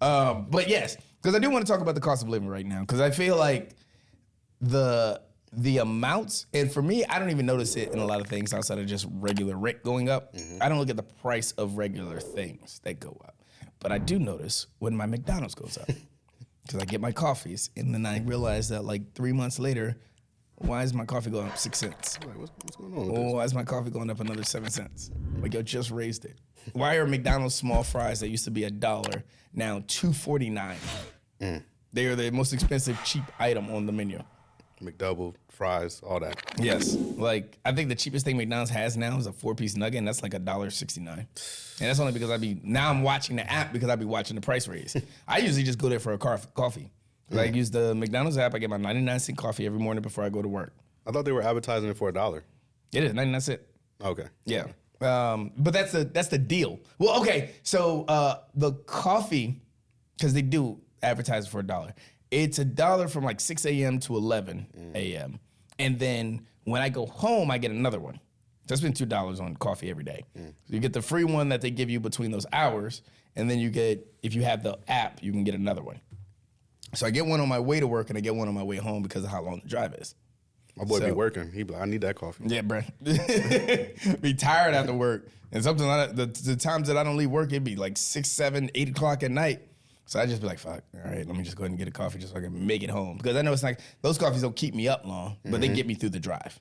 But yes, because I do want to talk about the cost of living right now, because I feel like the amounts, and for me, I don't even notice it in a lot of things outside of just regular rent going up. I don't look at the price of regular things that go up. But I do notice when my McDonald's goes up, because I get my coffees, and then I realize that like 3 months later, why is my coffee going up 6 cents? Like, what's going on with this? Why is my coffee going up another 7 cents? Like, yo, just raised it. Why are McDonald's small fries that used to be $1 now $2.49? They are the most expensive cheap item on the menu. McDouble, fries, all that. Yes. Like, I think the cheapest thing McDonald's has now is a 4-piece nugget, and that's like $1.69. And that's only because I'm watching the app because I be watching the price raise. I usually just go there for a coffee. I use the McDonald's app. I get my 99-cent coffee every morning before I go to work. I thought they were advertising it for $1. It is 99 cents. Okay. Yeah. But that's the deal. Well, okay. So the coffee, because they do advertise it for $1. It's $1 from like 6 a.m. to 11 a.m. And then when I go home, I get another one. So I spend $2 on coffee every day. So you get the free one that they give you between those hours, and then you get, if you have the app, you can get another one. So I get one on my way to work, and I get one on my way home because of how long the drive is. My boy be working. He be like, I need that coffee. Yeah, bro. Be tired after work. And sometimes the times that I don't leave work, it'd be like 6, 7, 8 o'clock at night. So I just be like, fuck, all right, let me just go ahead and get a coffee just so I can make it home. Because I know it's like, those coffees don't keep me up long, but they get me through the drive.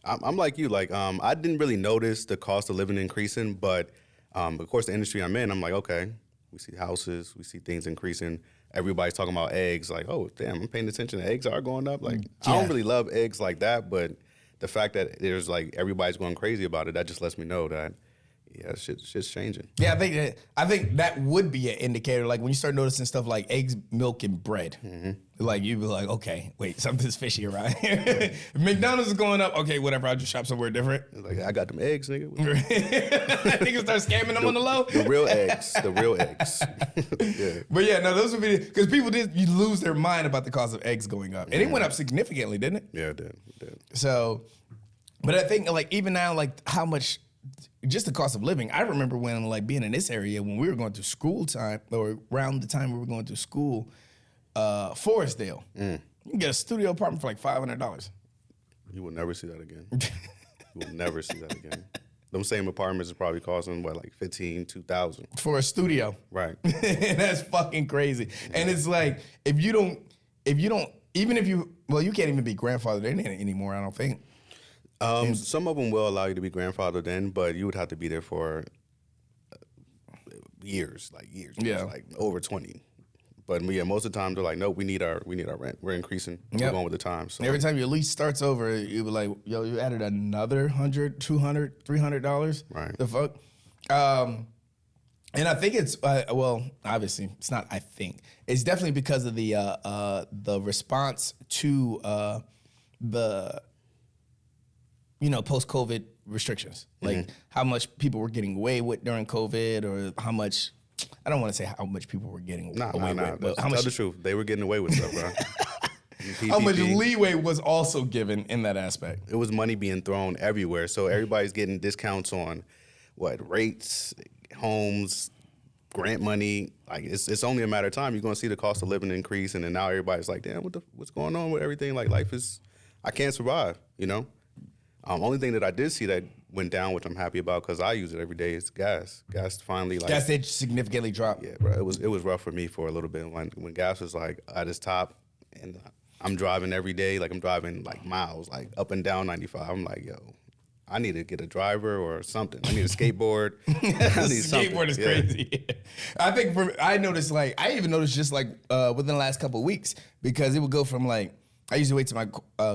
I'm like you. Like, I didn't really notice the cost of living increasing, but of course, the industry I'm in, I'm like, okay, we see houses, we see things increasing. Everybody's talking about eggs. Like, oh, damn, I'm paying attention. Eggs are going up. Like, I don't really love eggs like that, but the fact that there's like everybody's going crazy about it, that just lets me know that, yeah, shit's changing. Yeah, I think that would be an indicator. Like when you start noticing stuff like eggs, milk, and bread, like you'd be like, okay, wait, something's fishy around here. McDonald's is going up. Okay, whatever. I'll just shop somewhere different. Like, I got them eggs, nigga. Niggas start scamming them on the low. The real eggs. The real eggs. Yeah. But yeah, no, those would be because people you lose their mind about the cost of eggs going up, and it went up significantly, didn't it? Yeah, it did. So, but I think like even now, like how much. Just the cost of living. I remember when, like, being in this area when we were going through school time, or around the time we were going through school, Forestdale. You can get a studio apartment for like $500. You will never see that again. You will never see that again. Them same apartments is probably costing what, like $15,000-$2,000 for a studio. Right. That's fucking crazy. Yeah. And it's like if you don't, even if you, well, you can't even be grandfathered in anymore. I don't think. Some of them will allow you to be grandfathered in, but you would have to be there for years, yeah, like over 20. But yeah, most of the time they're like, no, we need our rent. We're increasing. We're going with the time. So every time your lease starts over, you be like, yo, you added another $100, $200, $300. Right. The fuck. And I think it's well, obviously it's not. I think it's definitely because of the response to the post-COVID restrictions, like how much people were getting away with during COVID, or how much. I don't want to say how much people were getting away with, but how much. Tell the truth, they were getting away with stuff, bro. How much leeway was also given in that aspect? It was money being thrown everywhere, so everybody's getting discounts on rates, homes, grant money. Like it's only a matter of time. You're gonna see the cost of living increase, and then now everybody's like, damn, what's going on with everything? Like life is, I can't survive. Only thing that I did see that went down, which I'm happy about because I use it every day, is gas. Gas finally gas did significantly drop. Yeah, bro. It was rough for me for a little bit when gas was like at its top, and I'm driving every day. Like I'm driving like miles, like up and down 95. I'm like, yo, I need to get a driver or something. I need a skateboard. Skateboard is crazy. I think I noticed I even noticed just within the last couple of weeks, because it would go from I usually wait till my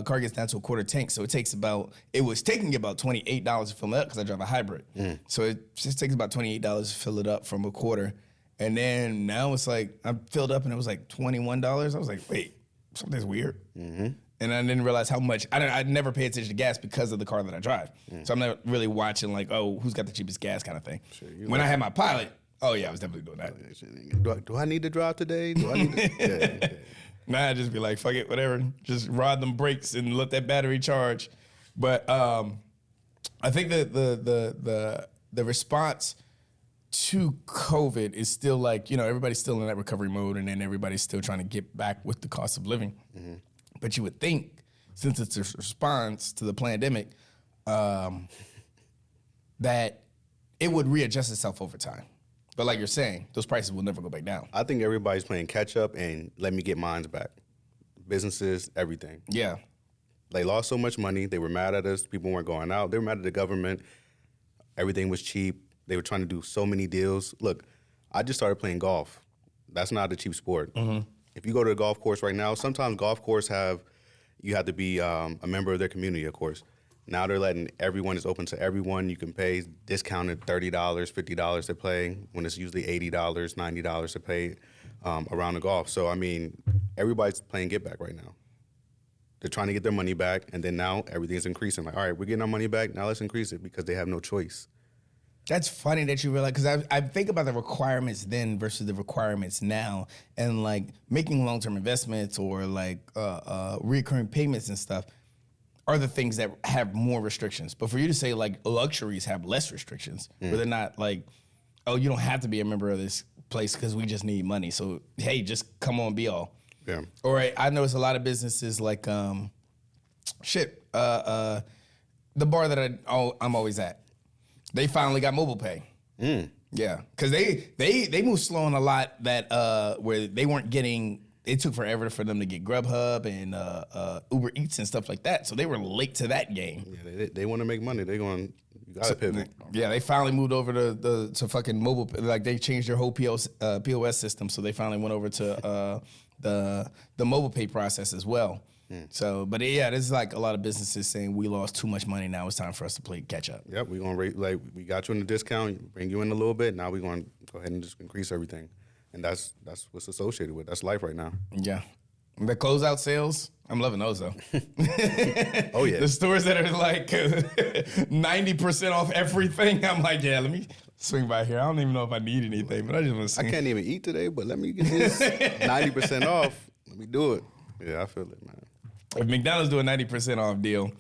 car gets down to a quarter tank, so it was taking about $28 to fill it up because I drive a hybrid. So it just takes about $28 to fill it up from a quarter. And then now it's like, I'm filled up and it was like $21. I was like, wait, something's weird. And I didn't realize how much, I never pay attention to gas because of the car that I drive. So I'm not really watching who's got the cheapest gas kind of thing. Sure, when I had my Pilot, oh yeah, I was definitely doing that. Do I need to drive today? Do I need to? Yeah. Nah, I just be like, fuck it, whatever. Just ride them brakes and let that battery charge. But I think the response to COVID is still like, everybody's still in that recovery mode, and then everybody's still trying to get back with the cost of living. Mm-hmm. But you would think, since it's a response to the pandemic, that it would readjust itself over time. But like you're saying, those prices will never go back down. I think everybody's playing catch up and let me get mines back. Businesses, everything. Yeah. They lost so much money. They were mad at us. People weren't going out. They were mad at the government. Everything was cheap. They were trying to do so many deals. Look, I just started playing golf. That's not a cheap sport. Mm-hmm. If you go to a golf course right now, sometimes golf course you have to be a member of their community, of course. Now they're letting everyone, it's open to everyone. You can pay discounted $30, $50 to play when it's usually $80, $90 to pay around the golf. So, I mean, everybody's playing get back right now. They're trying to get their money back, and then now everything's increasing. Like, all right, we're getting our money back. Now let's increase it because they have no choice. That's funny that you realize, because I think about the requirements then versus the requirements now, and like making long-term investments or like recurring payments and stuff are the things that have more restrictions. But for you to say like luxuries have less restrictions, where they're not like, oh, you don't have to be a member of this place because we just need money. So, hey, just come on, be all. Yeah. All right, I notice a lot of businesses like, the bar that I'm always at, they finally got mobile pay. Yeah, because they moved slow on a lot that where they weren't getting. It took forever for them to get Grubhub and Uber Eats and stuff like that. So they were late to that game. Yeah, they want to make money. You gotta pivot. Yeah, they finally moved over to fucking mobile. Like they changed their whole POS system. So they finally went over to the mobile pay process as well. So, but yeah, there's like a lot of businesses saying we lost too much money. Now it's time for us to play catch up. Yep, we're gonna we got you in the discount, bring you in a little bit. Now we're gonna go ahead and just increase everything, and that's what's associated with. That's life right now. Yeah, the closeout sales, I'm loving those though. Oh yeah, the stores that are like 90% off everything. I'm like, yeah, let me swing by here. I don't even know if I need anything, but I just want to. I can't even eat today, but let me get this 90% off. Let me do it. Yeah, I feel it, man. If McDonald's do a 90% off deal,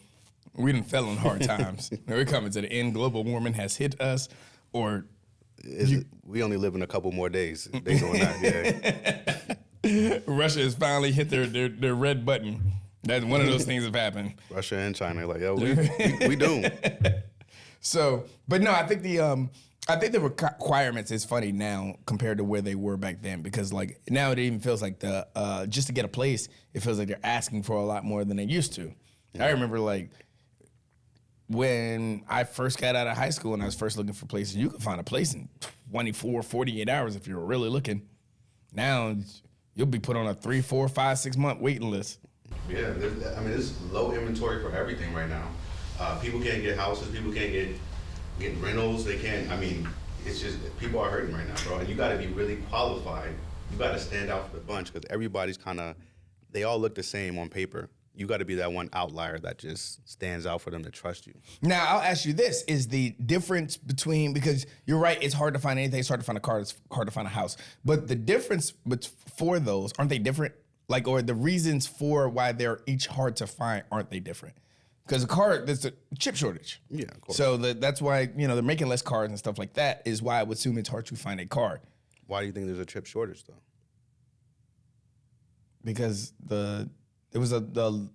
we done fell on hard times. We're coming to the end. Global warming has hit us, or we only live in a couple more days. They doing that, yeah. Russia has finally hit their red button. That's one of those things have happened. Russia and China, like, yo, we doomed. So, but no, I think the requirements is funny now compared to where they were back then, because like now it even feels like just to get a place, it feels like they're asking for a lot more than they used to. Yeah. I remember like when I first got out of high school and I was first looking for places, you could find a place in 24, 48 hours if you were really looking. Now you'll be put on a 3, 4, 5, 6 month waiting list. Yeah, there's low inventory for everything right now. People can't get houses. People can't get rentals. They can't. I mean, it's just people are hurting right now, bro. And you got to be really qualified. You got to stand out for the bunch because everybody's they all look the same on paper. You got to be that one outlier that just stands out for them to trust you. Now, I'll ask you this. Is the difference between, because you're right, it's hard to find anything. It's hard to find a car. It's hard to find a house. But the difference for those, aren't they different? Like, or the reasons for why they're each hard to find, aren't they different? Because a car, there's a chip shortage. Yeah, of course. So that's why, they're making less cars and stuff like that, is why I would assume it's hard to find a car. Why do you think there's a chip shortage, though? Because the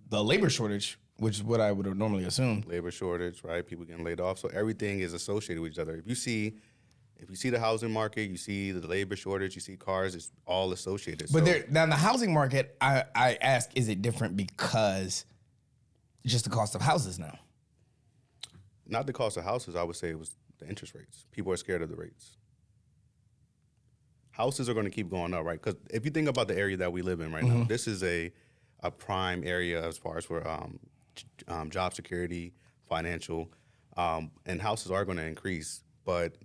labor shortage, which is what I would normally assume. Labor shortage, right? People getting laid off. So everything is associated with each other. If you see the housing market, you see the labor shortage, you see cars, it's all associated. But now in the housing market, I ask, is it different because just the cost of houses now? Not the cost of houses, I would say it was the interest rates. People are scared of the rates. Houses are going to keep going up, right? Because if you think about the area that we live in right now, this is a prime area as far as for job security, financial, and houses are going to increase. But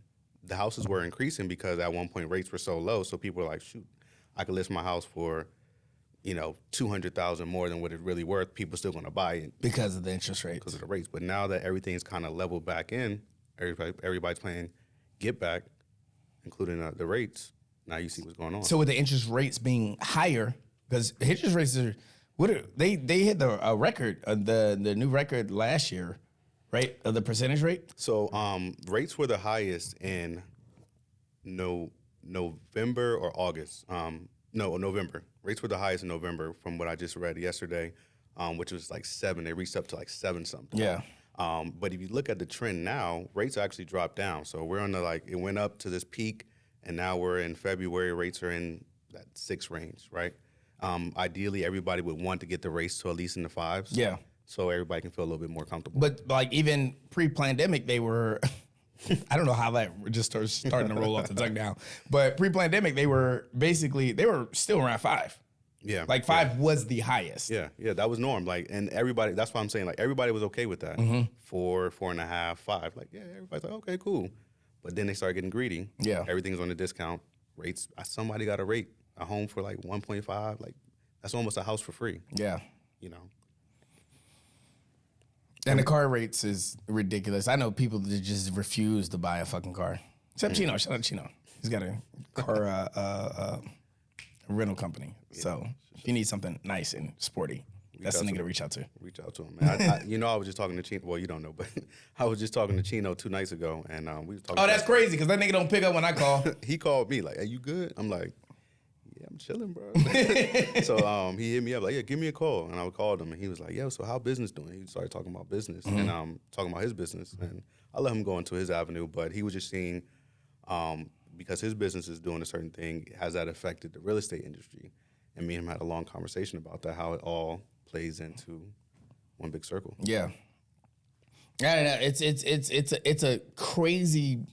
the houses were increasing because at one point rates were so low, so people were like, shoot, I could list my house for $200,000 more than what it's really worth. People still going to buy it because of the interest rates. Because of the rates. But now that everything's kind of leveled back in, everybody's playing get back, including the rates. Now you see what's going on. So with the interest rates being higher, because interest rates they hit the record, the new record last year, right? Of the percentage rate. So rates were the highest in November or August. No, November. Rates were the highest in November from what I just read yesterday, which was like 7. They reached up to like 7 something. Yeah. But if you look at the trend now, rates actually dropped down. So we're on the it went up to this peak, and now we're in February. Rates are in that 6 range, right? Ideally, everybody would want to get the rates to at least in the 5s. Yeah. So everybody can feel a little bit more comfortable. But like even pre-pandemic, they were. I don't know how that just starting to roll off the tongue now. But pre-pandemic, they were still around 5. Yeah. Like 5 was the highest. Yeah, that was norm. And everybody, that's why I'm saying, everybody was okay with that. 4, 4.5, 5. Everybody's like, okay, cool. But then they started getting greedy. Yeah. Everything's on a discount. Rates, somebody got a home for 1.5. That's almost a house for free. Yeah. You know. And the car rates is ridiculous. I know people that just refuse to buy a fucking car. Except Chino. Shout out to Chino. He's got a car rental company. Yeah. So if you need something nice and sporty, that's the nigga to reach out to. Reach out to him, man. I was just talking to Chino. Well, you don't know, but I was just talking to Chino 2 nights ago, and we was talking. Oh, that's crazy, because that nigga don't pick up when I call. He called me like, "Are you good?" I'm like, "Yeah, I'm chilling, bro." So he hit me up like, "Yeah, give me a call," and I called him, and he was like, "Yo, so how business doing?" He started talking about business, and talking about his business, and I let him go into his avenue, but he was just seeing, because his business is doing a certain thing, has that affected the real estate industry? And me and him had a long conversation about that, how it all plays into one big circle. Yeah. I don't know. It's a crazy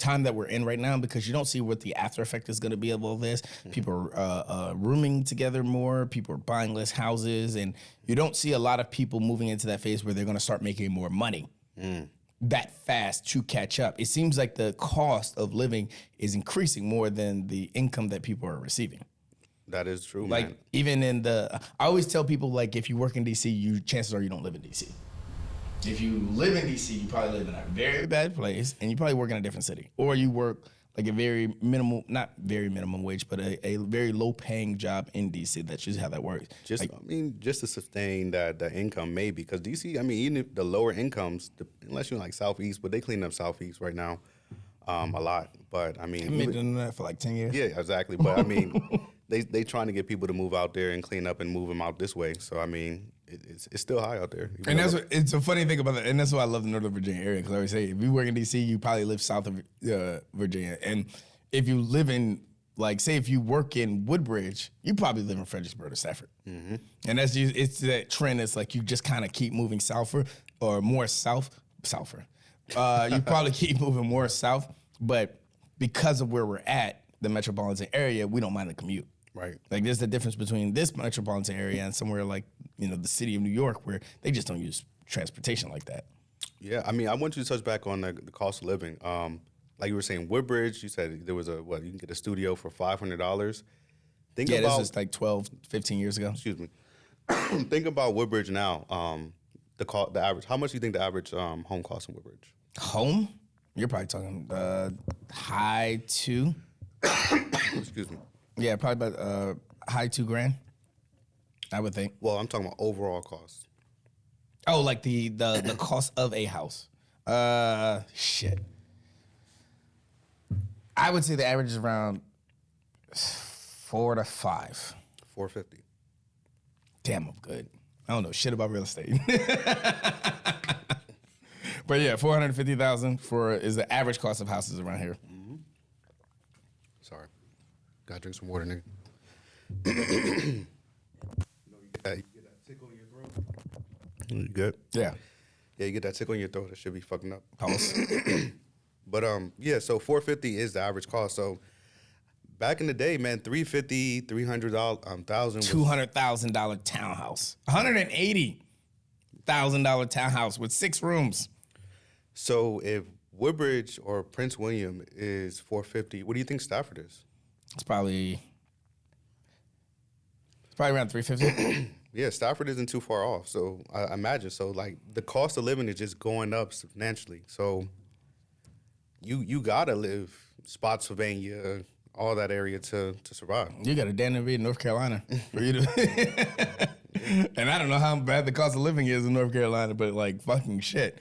time that we're in right now, because you don't see what the after effect is going to be of all this. People are rooming together more. People are buying less houses, and you don't see a lot of people moving into that phase where they're going to start making more money that fast to catch up. It seems like the cost of living is increasing more than the income that people are receiving. That is true, like, man. Even in I always tell people, if you work in D.C., chances are you don't live in D.C. If you live in D.C., you probably live in a very bad place, and you probably work in a different city. Or you work a very minimal, not very minimum wage, but a very low-paying job in D.C. That's just how that works. Just to sustain that income, maybe. Because D.C., even if the lower incomes, unless you're in Southeast, but they clean up Southeast right now a lot. But, I've been doing that for 10 years. Yeah, exactly. But, they trying to get people to move out there and clean up and move them out this way. So, it's still high out there. And it's a funny thing about that. And that's why I love the Northern Virginia area. Because I always say, if you work in D.C., you probably live south of Virginia. And if you live in, say if you work in Woodbridge, you probably live in Fredericksburg or Stafford. Mm-hmm. And it's that trend. It's you just kind of keep moving souther or more souther. You probably keep moving more south. But because of where we're at, the metropolitan area, we don't mind the commute. Right. There's the difference between this metropolitan area and somewhere the city of New York, where they just don't use transportation like that. Yeah, I want you to touch back on the cost of living. Like you were saying, Woodbridge, you said there was you can get a studio for $500. This is 12, 15 years ago. Excuse me. Think about Woodbridge now. The average. How much do you think the average home costs in Woodbridge? Home? You're probably talking high 2. Excuse me. Yeah, probably about high $2,000, I would think. Well, I'm talking about overall cost. Oh, the cost of a house. Shit. I would say the average is around 4 to 5. 450. Damn, I'm good. I don't know shit about real estate. But yeah, $450,000 is the average cost of houses around here. Mm-hmm. Sorry. Gotta drink some water, nigga. You get that tickle in your throat? You good? Yeah. Yeah, you get that tickle in your throat. That should be fucking up. Pause. But so $450 is the average cost. So back in the day, man, $350,000, $300,000, $200,000 townhouse, $180,000 townhouse with 6 rooms. So if Woodbridge or Prince William is $450,000, what do you think Stafford is? It's probably around $350,000. Yeah, Stafford isn't too far off. So I imagine. So the cost of living is just going up substantially. So you gotta live Spotsylvania, all that area to survive. You got to damn near be in North Carolina for you to. And I don't know how bad the cost of living is in North Carolina, but fucking shit.